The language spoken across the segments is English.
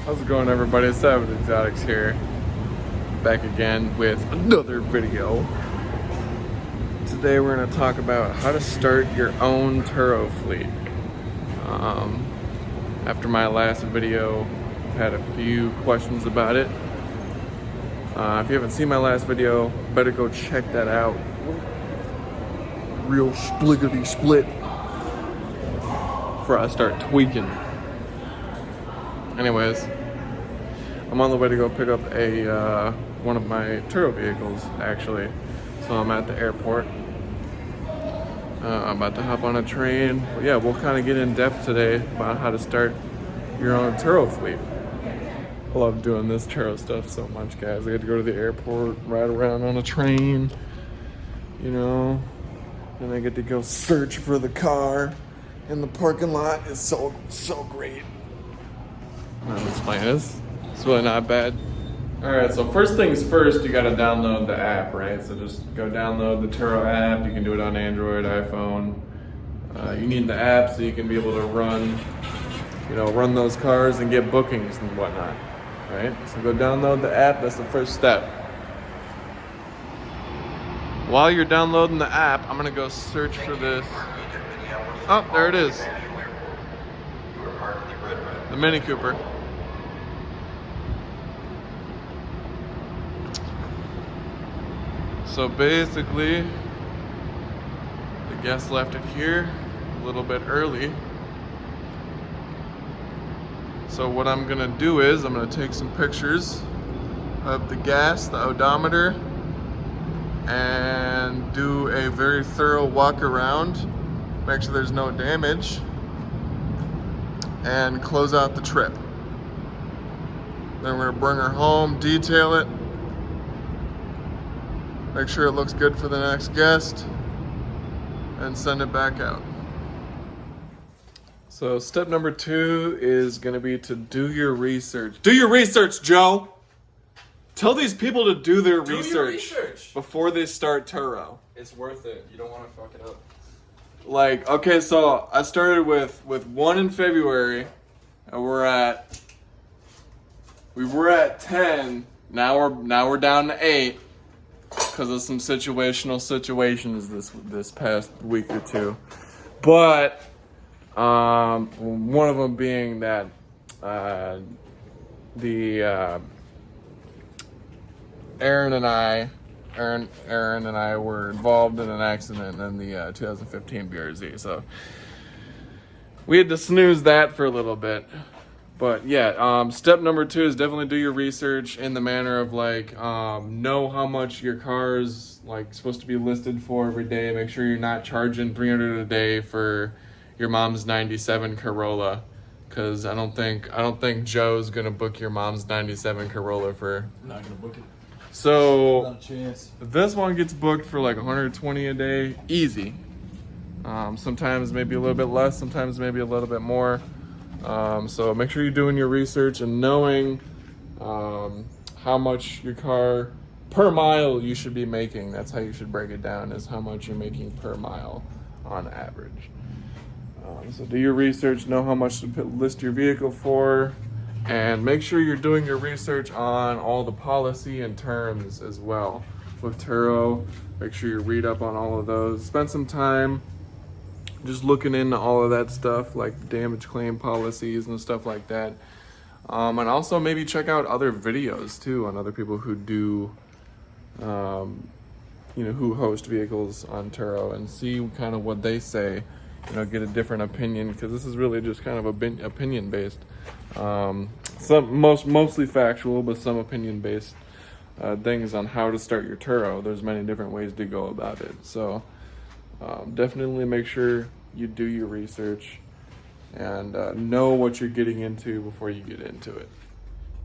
How's it going, everybody? It's Savage Exotics here, back again with another video. Today we're going to talk about how to start your own Turo fleet. After my last video, I've had a few questions about it. If you haven't seen my last video, better go check that out. Real spliggity split before I start tweaking. Anyways, I'm on the way to go pick up a one of my Turo vehicles, actually. So I'm at the airport. I'm about to hop on a train. But yeah, we'll kind of get in depth today about how to start your own Turo fleet. I love doing this Turo stuff so much, guys. I get to go to the airport, ride around on a train, you know, and I get to go search for the car in the parking lot. It's so great. I'm just playing this. It's really not bad. Alright, so first things first, you gotta download the app, right? So just go download the Turo app. You can do it on Android, iPhone. You need the app so you can be able to run those cars and get bookings and whatnot, right? So go download the app. That's the first step. While you're downloading the app, I'm gonna go search for this. Oh, there it is. The Mini Cooper. So basically, the guest left it here a little bit early. So what I'm gonna do is I'm gonna take some pictures of the gas, the odometer, and do a very thorough walk around, make sure there's no damage, and close out the trip. Then we're gonna bring her home, detail it, make sure it looks good for the next guest, and send it back out. So step number 2 is gonna be to do your research. Do your research, Joe! Tell these people to do their research before they start Turo. It's worth it. You don't want to fuck it up. Like, okay, so I started with 1 in February, and we were at 10. Now we're down to 8 because of some situations this past week or two. But one of them being that Aaron and I were involved in an accident in the 2015 BRZ, so we had to snooze that for a little bit. But yeah, step number 2 is definitely do your research in the manner of know how much your car's supposed to be listed for every day. Make sure you're not charging $300 a day for your mom's '97 Corolla, because I don't think Joe's gonna book your mom's '97 Corolla for. I'm not gonna book it. So not a chance. This one gets booked for $120 a day, easy. Sometimes maybe a little bit less, sometimes maybe a little bit more. So make sure you're doing your research and knowing how much your car per mile you should be making. That's how you should break it down, is how much you're making per mile on average. So do your research, know how much to list your vehicle for. And make sure you're doing your research on all the policy and terms as well. With Turo, make sure you read up on all of those. Spend some time just looking into all of that stuff, like damage claim policies and stuff like that. And also maybe check out other videos too on other people who do, who host vehicles on Turo, and see kind of what they say. Get a different opinion, because this is really just kind of opinion based. Mostly factual, but some opinion based things on how to start your Turo. There's many different ways to go about it. So definitely make sure you do your research and know what you're getting into before you get into it.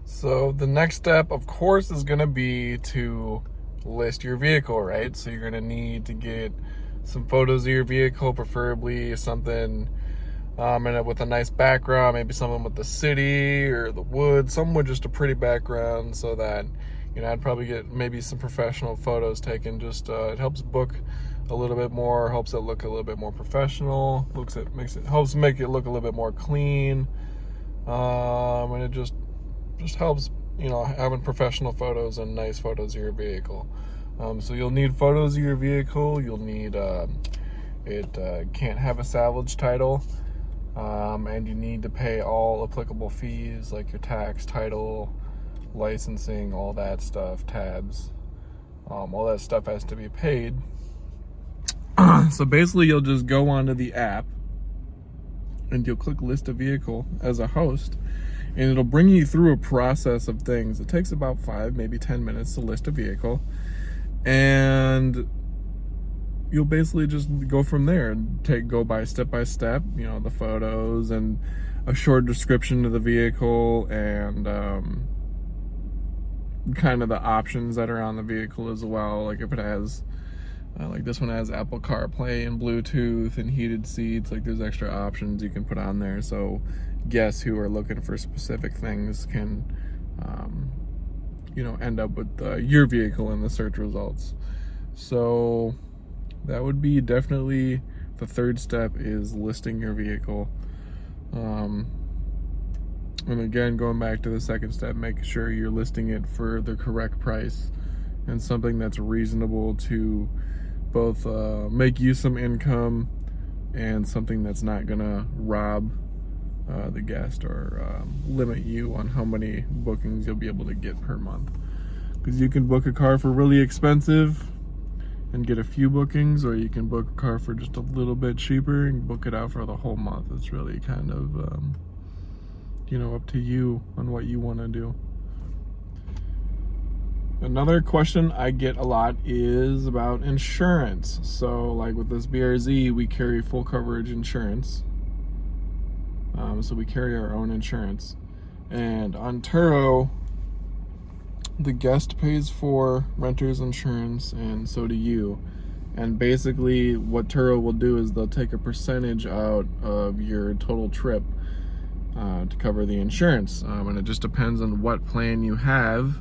So the next step, of course, is going to be to list your vehicle, right? So you're going to need to get some photos of your vehicle, preferably something with a nice background, maybe something with the city or the woods, something with just a pretty background, so that I'd probably get maybe some professional photos taken. Just it helps book a little bit more, helps it look a little bit more professional, helps make it look a little bit more clean, and it just just helps, having professional photos and nice photos of your vehicle. So you'll need photos of your vehicle. You'll need it can't have a salvage title, and you need to pay all applicable fees like your tax, title, licensing, all that stuff, tabs. All that stuff has to be paid. So basically, you'll just go onto the app and you'll click list a vehicle as a host, and it'll bring you through a process of things. It takes about 5, maybe 10 minutes to list a vehicle, and you'll basically just go from there and go by step, the photos and a short description of the vehicle, and kind of the options that are on the vehicle as well. Like if it has like this one has Apple CarPlay and Bluetooth and heated seats, like there's extra options you can put on there, so guests who are looking for specific things can end up with your vehicle in the search results. So that would be definitely the third step, is listing your vehicle. And again, going back to the second step, make sure you're listing it for the correct price and something that's reasonable to both make you some income and something that's not gonna rob the guest or limit you on how many bookings you'll be able to get per month. Because you can book a car for really expensive and get a few bookings, or you can book a car for just a little bit cheaper and book it out for the whole month. It's really kind of up to you on what you want to do. Another question I get a lot is about insurance. So like with this BRZ, we carry full coverage insurance. So we carry our own insurance. And on Turo, the guest pays for renter's insurance, and so do you. And basically what Turo will do is they'll take a percentage out of your total trip to cover the insurance. And it just depends on what plan you have.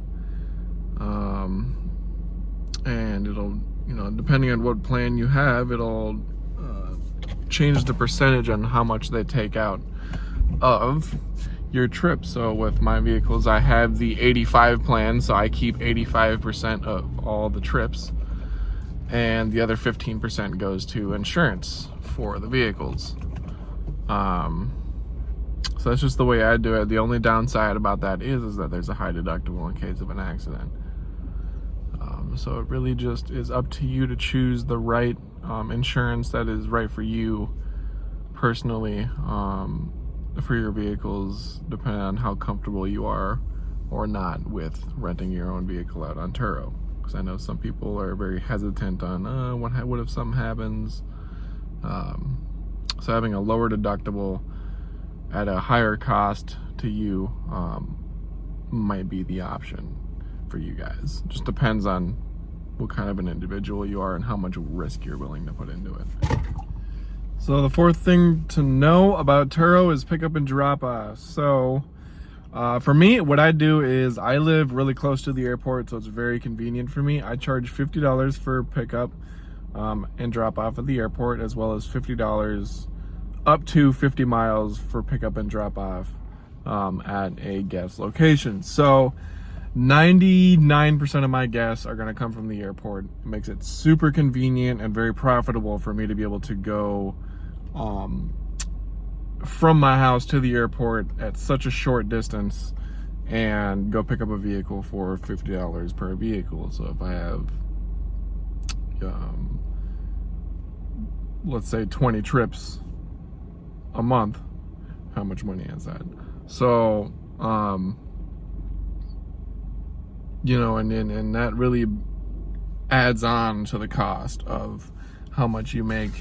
And it'll, depending on what plan you have, it'll change the percentage on how much they take out of your trip. So with my vehicles, I have the 85 plan, so I keep 85% of all the trips, and the other 15% goes to insurance for the vehicles. So that's just the way I do it. The only downside about that is that there's a high deductible in case of an accident. So it really just is up to you to choose the right insurance that is right for you personally, for your vehicles, depending on how comfortable you are or not with renting your own vehicle out on Turo. Because I know some people are very hesitant on what if something happens. So having a lower deductible at a higher cost to you might be the option for you guys. Just depends on what kind of an individual you are and how much risk you're willing to put into it. So the fourth thing to know about Turo is pick up and drop off. So for me, what I do is I live really close to the airport, so it's very convenient for me. I charge $50 for pickup and drop off at the airport, as well as $50 up to 50 miles for pickup and drop off at a guest location. So 99% of my guests are going to come from the airport. It makes it super convenient and very profitable for me to be able to go from my house to the airport at such a short distance and go pick up a vehicle for $50 per vehicle. So if I have let's say 20 trips a month, how much money is that? So and that really adds on to the cost of how much you make,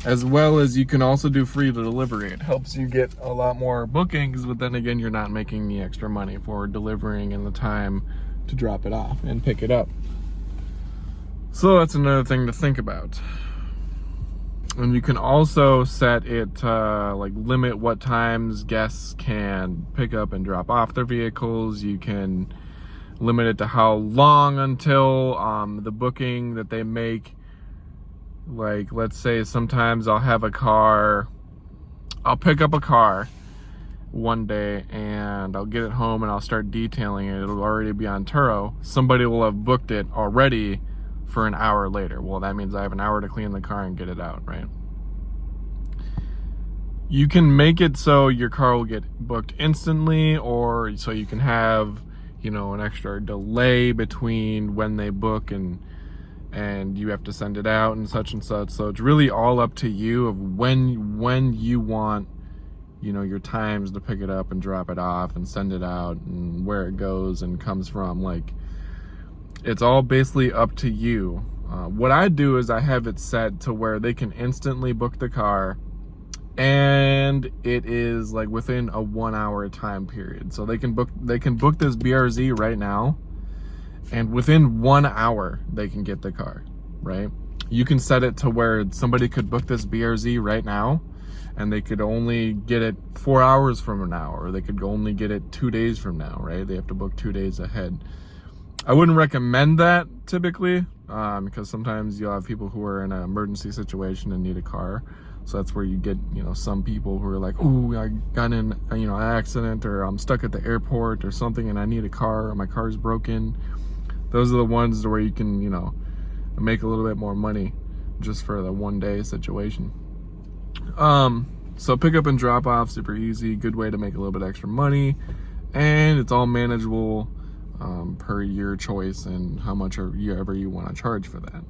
as well as you can also do free delivery. It helps you get a lot more bookings, but then again, you're not making the extra money for delivering and the time to drop it off and pick it up. So that's another thing to think about. And you can also set it limit what times guests can pick up and drop off their vehicles. You can limit it to how long until the booking that they make. Like, let's say sometimes I'll pick up a car one day and I'll get it home and I'll start detailing it. It'll already be on Turo. Somebody will have booked it already for an hour later. Well, that means I have an hour to clean the car and get it out, right? You can make it so your car will get booked instantly, or so you can have, you know, an extra delay between when they book and you have to send it out and such. So it's really all up to you of when you want, you know, your times to pick it up and drop it off and send it out and where it goes and comes from. Like, it's all basically up to you. What I do is I have it set to where they can instantly book the car, and it is like within a 1 hour time period. So they can book this BRZ right now, and within 1 hour they can get the car, right? You can set it to where somebody could book this BRZ right now and they could only get it 4 hours from now, or they could only get it 2 days from now, right? They have to book 2 days ahead. I wouldn't recommend that typically, because sometimes you'll have people who are in an emergency situation and need a car. So that's where you get, you know, some people who are like, "Ooh, I got in, you know, an accident, or I'm stuck at the airport or something and I need a car, or my car's broken." Those are the ones where you can, you know, make a little bit more money just for the 1 day situation. So pick up and drop off, super easy, good way to make a little bit extra money, and it's all manageable per your choice and how much ever you want to charge for that.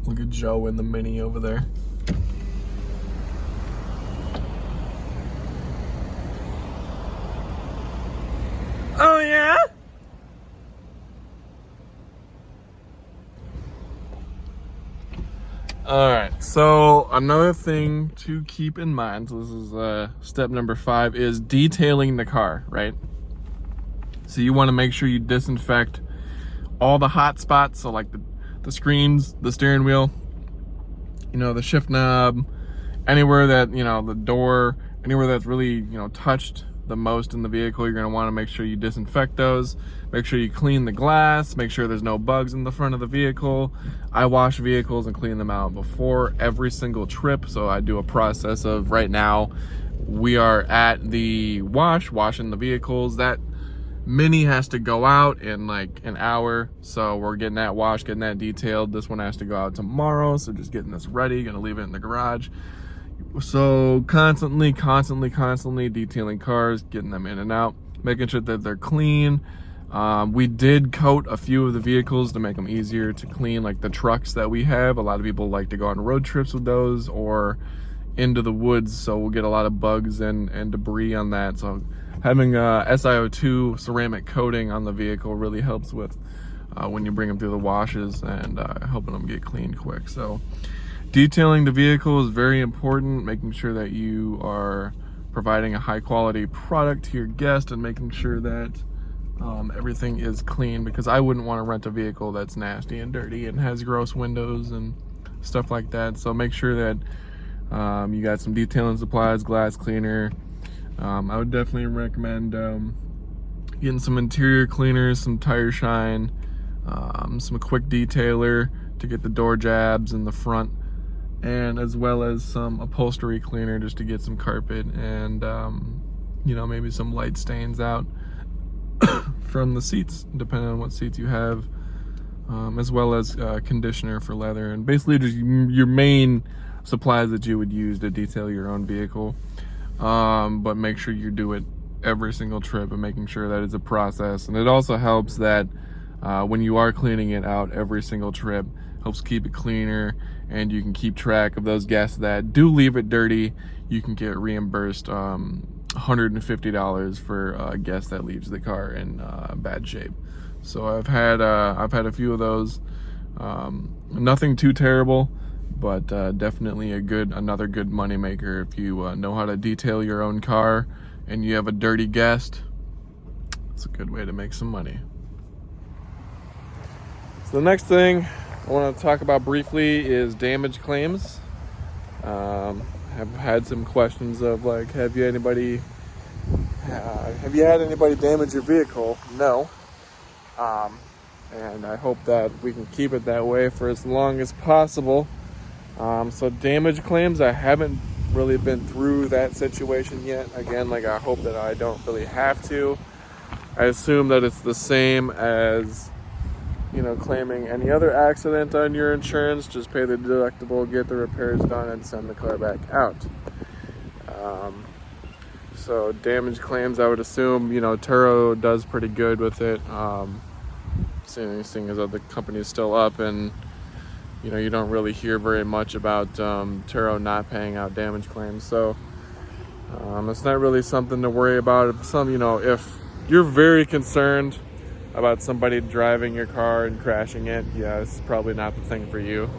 Look at Joe in the Mini over there. Oh yeah? Alright, so another thing to keep in mind, so this is step number 5, is detailing the car, right? So you want to make sure you disinfect all the hot spots, so like the screens, the steering wheel, you know, the shift knob, anywhere that, you know, the door, anywhere that's really, you know, touched the most in the vehicle. You're going to want to make sure you disinfect those. Make sure you clean the glass, make sure there's no bugs in the front of the vehicle. I wash vehicles and clean them out before every single trip, so I do a process of, right now we are at the washing the vehicles. That Mini has to go out in like an hour, so we're getting that washed, getting that detailed. This one has to go out tomorrow, so just getting this ready, gonna leave it in the garage. So constantly detailing cars, getting them in and out, making sure that they're clean. We did coat a few of the vehicles to make them easier to clean, like the trucks that we have. A lot of people like to go on road trips with those or into the woods, so we'll get a lot of bugs and debris on that. So having SiO2 ceramic coating on the vehicle really helps with when you bring them through the washes and helping them get cleaned quick. So detailing the vehicle is very important, making sure that you are providing a high quality product to your guest and making sure that everything is clean, because I wouldn't want to rent a vehicle that's nasty and dirty and has gross windows and stuff like that. So make sure that you got some detailing supplies, glass cleaner. I would definitely recommend getting some interior cleaners, some tire shine, some quick detailer to get the door jabs in the front, and as well as some upholstery cleaner just to get some carpet and you know, maybe some light stains out from the seats, depending on what seats you have, as well as conditioner for leather, and basically just your main supplies that you would use to detail your own vehicle. But make sure you do it every single trip and making sure that it's a process. And it also helps that when you are cleaning it out every single trip, helps keep it cleaner, and you can keep track of those guests that do leave it dirty. You can get reimbursed $150 for a guest that leaves the car in bad shape. So I've had a few of those. Nothing too terrible, but definitely another good money maker if you know how to detail your own car and you have a dirty guest. It's a good way to make some money. So the next thing I want to talk about briefly is damage claims. I've had some questions of like, have you had anybody damage your vehicle? No. And I hope that we can keep it that way for as long as possible. So damage claims, I haven't really been through that situation yet. Again, like, I hope that I don't really have to. I assume that it's the same as, you know, claiming any other accident on your insurance. Just pay the deductible, get the repairs done, and send the car back out. So damage claims, I would assume, you know, Turo does pretty good with it. Seeing as other companies still up, and you know, you don't really hear very much about Turo not paying out damage claims. So it's not really something to worry about. If you're very concerned about somebody driving your car and crashing it, yeah, it's probably not the thing for you.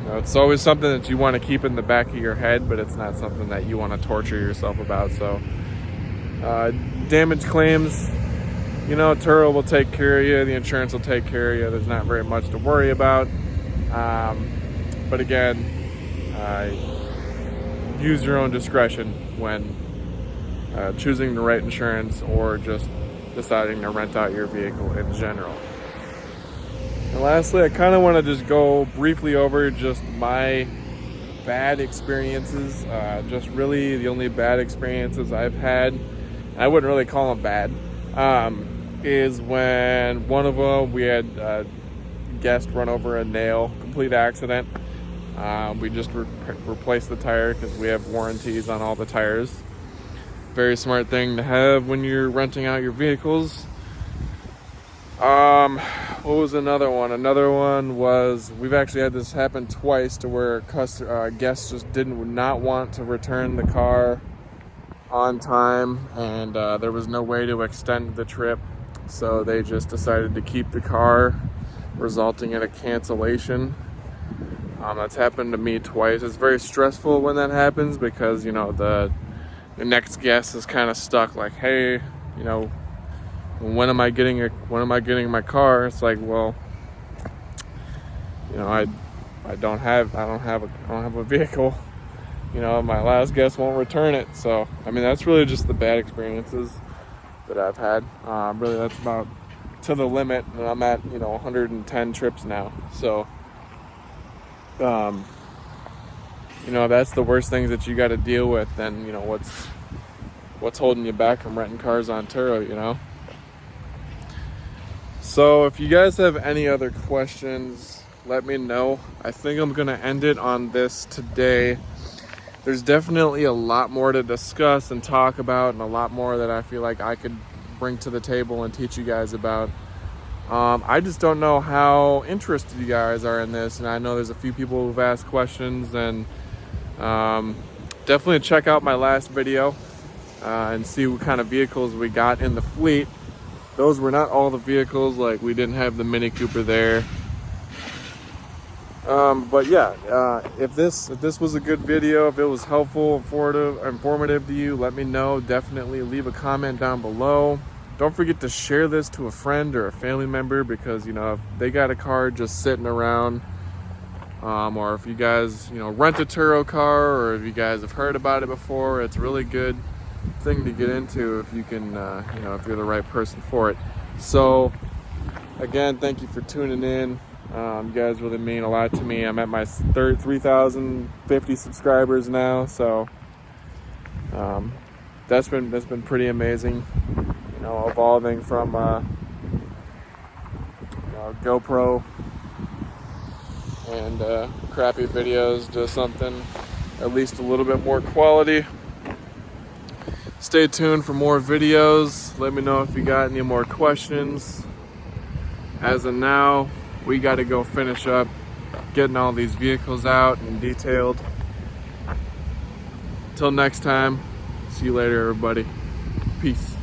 It's always something that you want to keep in the back of your head, but it's not something that you want to torture yourself about. So damage claims, you know, Turo will take care of you. The insurance will take care of you. There's not very much to worry about. But again, use your own discretion when choosing the right insurance or just deciding to rent out your vehicle in general. And lastly, I kind of want to just go briefly over just my bad experiences. Just really the only bad experiences I've had, I wouldn't really call them bad, is when one of them, we had a guest run over a nail, complete accident. We just replaced the tire because we have warranties on all the tires. Very smart thing to have when you're renting out your vehicles. What was another one? Another one was, we've actually had this happen twice, to where guests just did not want to return the car on time, and there was no way to extend the trip, so they just decided to keep the car, resulting in a cancellation. That's happened to me twice. It's very stressful when that happens, because, you know, the next guest is kind of stuck, like, hey, you know, when am I getting my car? It's like, well, you know, I don't have a vehicle. You know, my last guest won't return it. So, I mean, that's really just the bad experiences that I've had. Really, that's about to the limit, and I'm at, you know, 110 trips now. So, you know, that's the worst things that you got to deal with. Then, you know, what's holding you back from renting cars on Turo, you know? So if you guys have any other questions, let me know. I think I'm going to end it on this today. There's definitely a lot more to discuss and talk about, and a lot more that I feel like I could bring to the table and teach you guys about. I just don't know how interested you guys are in this, and I know there's a few people who've asked questions, and definitely check out my last video and see what kind of vehicles we got in the fleet. Those were not all the vehicles, like we didn't have the Mini Cooper there. But yeah, if this was a good video, if it was helpful, informative to you, let me know. Definitely leave a comment down below. Don't forget to share this to a friend or a family member, because, you know, if they got a car just sitting around, or if you guys, you know, rent a Turo car, or if you guys have heard about it before, it's a really good thing to get into if you can, you know, if you're the right person for it. So again, thank you for tuning in. You guys really mean a lot to me. I'm at my 3,050 subscribers now, so that's been pretty amazing. You know, evolving from you know, GoPro and crappy videos to something at least a little bit more quality. Stay tuned for more videos. Let me know if you got any more questions. As of now, we got to go finish up getting all these vehicles out and detailed. Till next time, see you later, everybody. Peace.